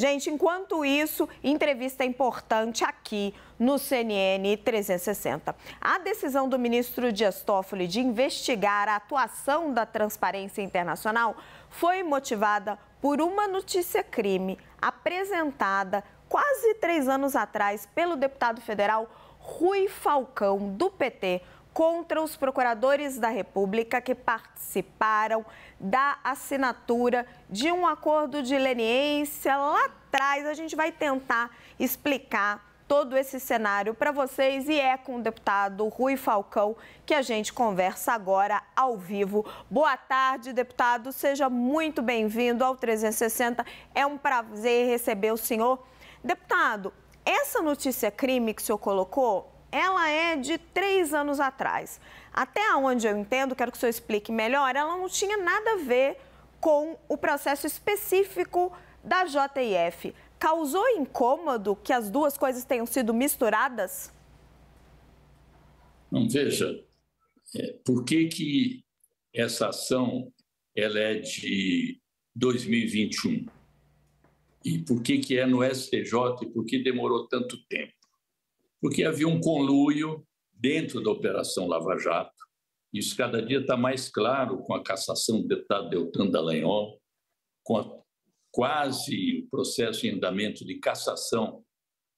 Gente, enquanto isso, entrevista importante aqui no CNN 360. A decisão do ministro Dias Toffoli de investigar a atuação da Transparência Internacional foi motivada por uma notícia-crime apresentada quase 3 anos atrás pelo deputado federal Rui Falcão, do PT, contra os procuradores da República que participaram da assinatura de um acordo de leniência lá atrás. A gente vai tentar explicar todo esse cenário para vocês e é com o deputado Rui Falcão que a gente conversa agora ao vivo. Boa tarde, deputado. Seja muito bem-vindo ao 360. É um prazer receber o senhor. Deputado, essa notícia-crime que o senhor colocou, ela é de 3 anos atrás. Até onde eu entendo, quero que o senhor explique melhor, ela não tinha nada a ver com o processo específico da JF. Causou incômodo que as duas coisas tenham sido misturadas? Não, veja, por que essa ação ela é de 2021? E por que é no STJ e por que demorou tanto tempo? Porque havia um conluio dentro da Operação Lava Jato. Isso cada dia está mais claro com a cassação do deputado Deltan Dallagnol, com quase o processo em andamento de cassação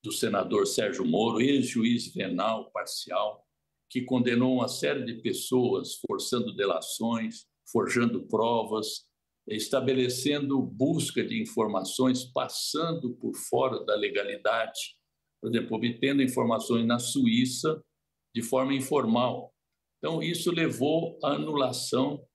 do senador Sérgio Moro, ex-juiz venal parcial, que condenou uma série de pessoas, forçando delações, forjando provas, estabelecendo busca de informações, passando por fora da legalidade, por exemplo, obtendo informações na Suíça de forma informal. Então, isso levou à anulação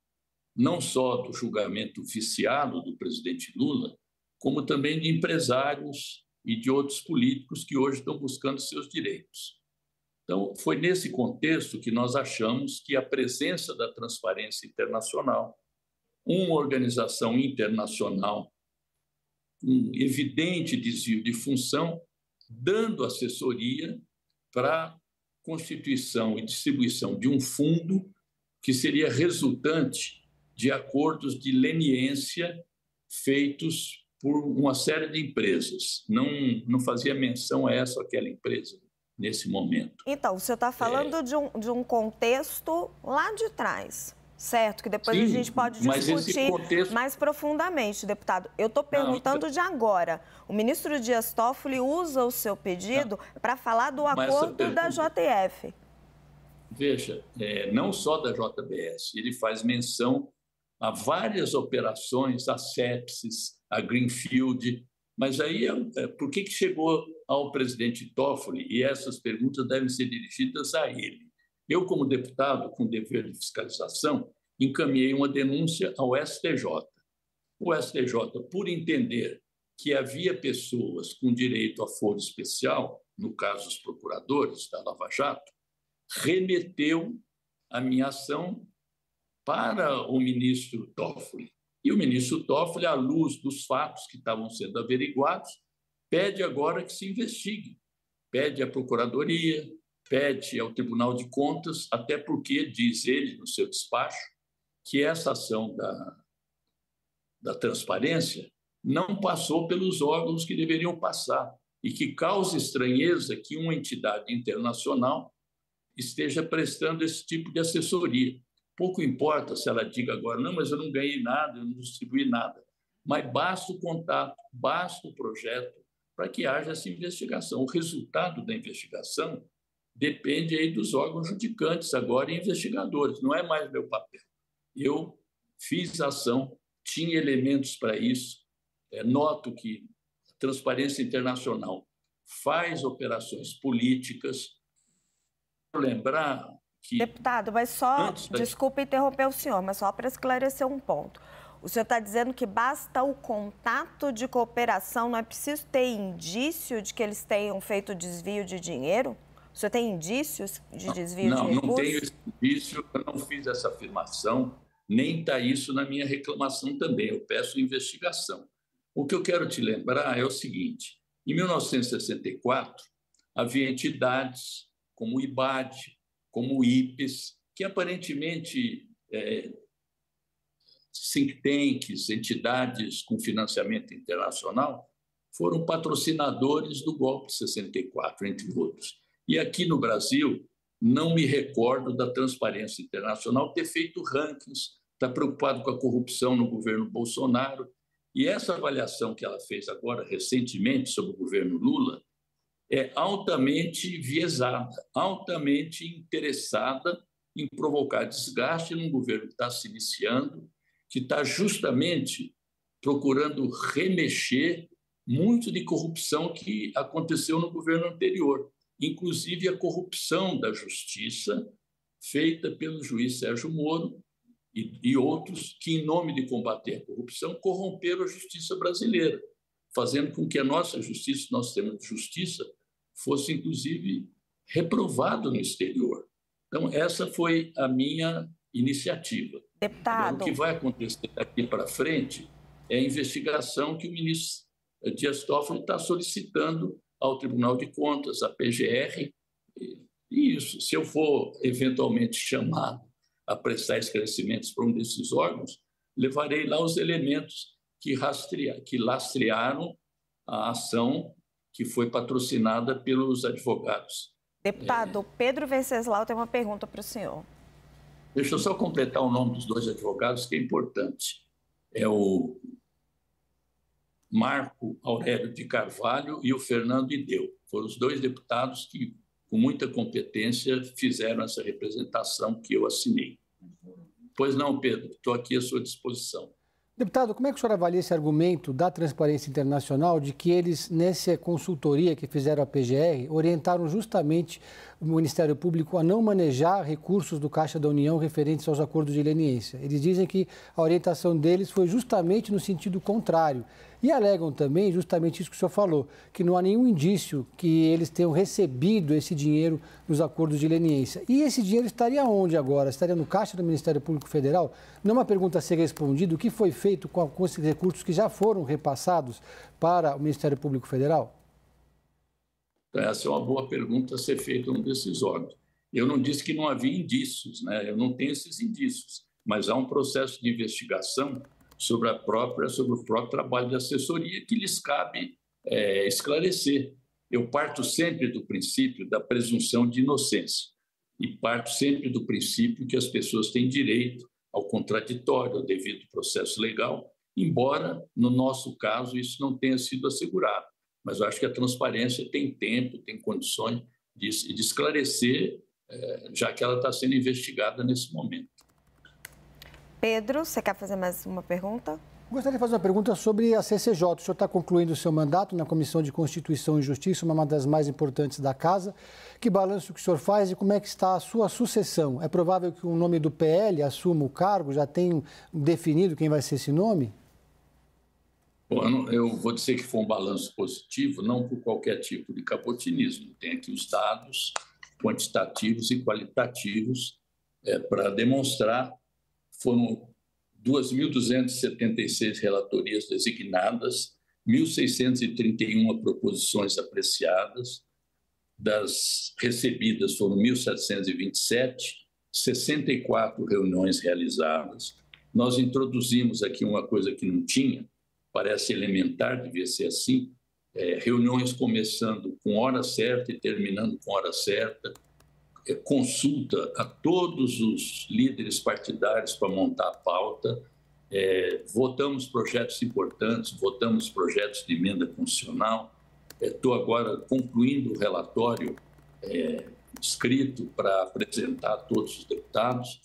não só do julgamento viciado do presidente Lula, como também de empresários e de outros políticos que hoje estão buscando seus direitos. Então, foi nesse contexto que nós achamos que a presença da Transparência Internacional, uma organização internacional, um evidente desvio de função, dando assessoria para a constituição e distribuição de um fundo que seria resultante de acordos de leniência feitos por uma série de empresas. Não fazia menção a essa ou aquela empresa nesse momento. Então, o senhor está falando de um contexto lá de trás, certo? Que depois sim, a gente pode discutir mais profundamente, deputado. Eu estou perguntando de agora. O ministro Dias Toffoli usa o seu pedido para falar do acordo da JF. Veja, não só da JBS, ele faz menção a várias operações, a Sepsis, a Greenfield, mas aí por que chegou ao presidente Toffoli? E essas perguntas devem ser dirigidas a ele. Eu, como deputado com dever de fiscalização, encaminhei uma denúncia ao STJ. O STJ, por entender que havia pessoas com direito a foro especial, no caso os procuradores da Lava Jato, remeteu a minha ação para o ministro Toffoli. E o ministro Toffoli, à luz dos fatos que estavam sendo averiguados, pede agora que se investigue. Pede à Procuradoria, pede ao Tribunal de Contas, até porque, diz ele no seu despacho, que essa ação da transparência não passou pelos órgãos que deveriam passar e que causa estranheza que uma entidade internacional esteja prestando esse tipo de assessoria. Pouco importa se ela diga agora, não, mas eu não ganhei nada, eu não distribuí nada. Mas basta o contato, basta o projeto para que haja essa investigação. O resultado da investigação depende aí dos órgãos judicantes agora e investigadores, não é mais meu papel. Eu fiz ação, tinha elementos para isso. Noto que a Transparência Internacional faz operações políticas. Quero lembrar que... Deputado, mas só, desculpe interromper o senhor, mas só para esclarecer um ponto. O senhor está dizendo que basta o contato de cooperação, não é preciso ter indício de que eles tenham feito desvio de dinheiro? O senhor tem indícios de desvio de recursos? Não tenho esse indício, eu não fiz essa afirmação, nem está isso na minha reclamação também, eu peço investigação. O que eu quero te lembrar é o seguinte, em 1964, havia entidades como o IBAD, como o IPES, que aparentemente think tanks, entidades com financiamento internacional, foram patrocinadores do golpe de 64, entre outros. E aqui no Brasil, não me recordo da Transparência Internacional ter feito rankings, está preocupado com a corrupção no governo Bolsonaro. E essa avaliação que ela fez agora, recentemente, sobre o governo Lula, é altamente viesada, altamente interessada em provocar desgaste num governo que está se iniciando, que está justamente procurando remexer muito de corrupção que aconteceu no governo anterior, inclusive a corrupção da justiça feita pelo juiz Sérgio Moro e outros que, em nome de combater a corrupção, corromperam a justiça brasileira, fazendo com que a nossa justiça, nosso sistema de justiça, fosse, inclusive, reprovado no exterior. Então, essa foi a minha iniciativa. Deputado. Agora, o que vai acontecer daqui para frente é a investigação que o ministro Dias Toffoli está solicitando ao Tribunal de Contas, à PGR, e isso, se eu for eventualmente chamado a prestar esclarecimentos para um desses órgãos, levarei lá os elementos que lastrearam a ação que foi patrocinada pelos advogados. Deputado, Pedro Venceslau tem uma pergunta para o senhor. Deixa eu só completar o nome dos dois advogados, que é importante. É o Marco Aurélio de Carvalho e o Fernando Ideu. Foram os dois deputados que, com muita competência, fizeram essa representação que eu assinei. Pois não, Pedro, estou aqui à sua disposição. Deputado, como é que o senhor avalia esse argumento da Transparência Internacional de que eles, nessa consultoria que fizeram à PGR, orientaram justamente o Ministério Público a não manejar recursos do Caixa da União referentes aos acordos de leniência? Eles dizem que a orientação deles foi justamente no sentido contrário. E alegam também justamente isso que o senhor falou, que não há nenhum indício que eles tenham recebido esse dinheiro nos acordos de leniência. E esse dinheiro estaria onde agora? Estaria no caixa do Ministério Público Federal? Não é uma pergunta a ser respondida. O que foi feito com esses recursos que já foram repassados para o Ministério Público Federal? Essa é uma boa pergunta a ser feita num desses órgãos. Eu não disse que não havia indícios, né? Eu não tenho esses indícios, mas há um processo de investigação sobre o próprio trabalho de assessoria que lhes cabe esclarecer. Eu parto sempre do princípio da presunção de inocência e parto sempre do princípio que as pessoas têm direito ao contraditório, ao devido processo legal, embora, no nosso caso, isso não tenha sido assegurado. Mas eu acho que a transparência tem tempo, tem condições de esclarecer, já que ela está sendo investigada nesse momento. Pedro, você quer fazer mais uma pergunta? Gostaria de fazer uma pergunta sobre a CCJ. O senhor está concluindo o seu mandato na Comissão de Constituição e Justiça, uma das mais importantes da Casa. Que balanço que o senhor faz e como é que está a sua sucessão? É provável que o nome do PL assuma o cargo? Já tem definido quem vai ser esse nome? Bom, eu vou dizer que foi um balanço positivo, não por qualquer tipo de capotinismo. Tem aqui os dados quantitativos e qualitativos para demonstrar. Foram 2.276 relatorias designadas, 1.631 proposições apreciadas, das recebidas foram 1.727, 64 reuniões realizadas. Nós introduzimos aqui uma coisa que não tinha, parece elementar, devia ser assim, reuniões começando com hora certa e terminando com hora certa, consulta a todos os líderes partidários para montar a pauta, votamos projetos importantes, votamos projetos de emenda constitucional, estou agora concluindo o relatório escrito para apresentar a todos os deputados.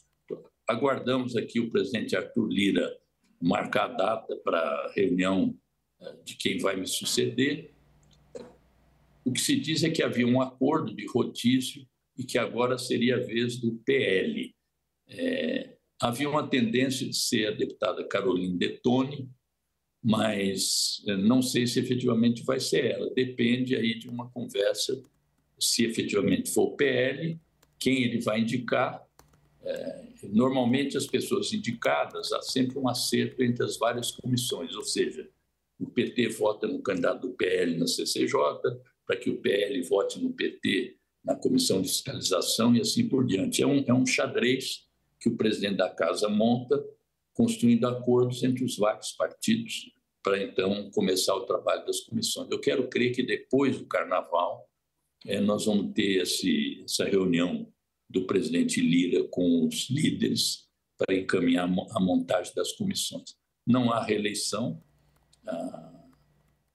Aguardamos aqui o presidente Arthur Lira marcar a data para a reunião de quem vai me suceder. O que se diz é que havia um acordo de rodízio e que agora seria a vez do PL. Havia uma tendência de ser a deputada Caroline Detoni, mas não sei se efetivamente vai ser ela. Depende aí de uma conversa, se efetivamente for o PL, quem ele vai indicar. Normalmente, as pessoas indicadas, há sempre um acerto entre as várias comissões, ou seja, o PT vota no candidato do PL na CCJ, para que o PL vote no PT na Comissão de Fiscalização e assim por diante. É um xadrez que o presidente da Casa monta, construindo acordos entre os vários partidos para então começar o trabalho das comissões. Eu quero crer que depois do Carnaval nós vamos ter essa reunião do presidente Lira com os líderes para encaminhar a montagem das comissões. Não há reeleição,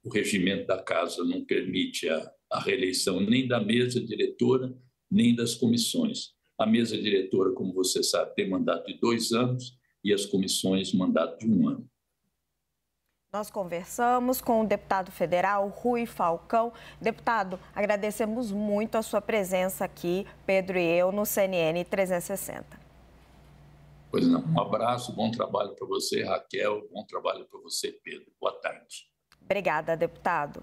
o regimento da Casa não permite a reeleição nem da mesa diretora, nem das comissões. A mesa diretora, como você sabe, tem mandato de 2 anos e as comissões, mandato de 1 ano. Nós conversamos com o deputado federal Rui Falcão. Deputado, agradecemos muito a sua presença aqui, Pedro e eu, no CNN 360. Pois não, um abraço, bom trabalho para você, Raquel, bom trabalho para você, Pedro. Boa tarde. Obrigada, deputado.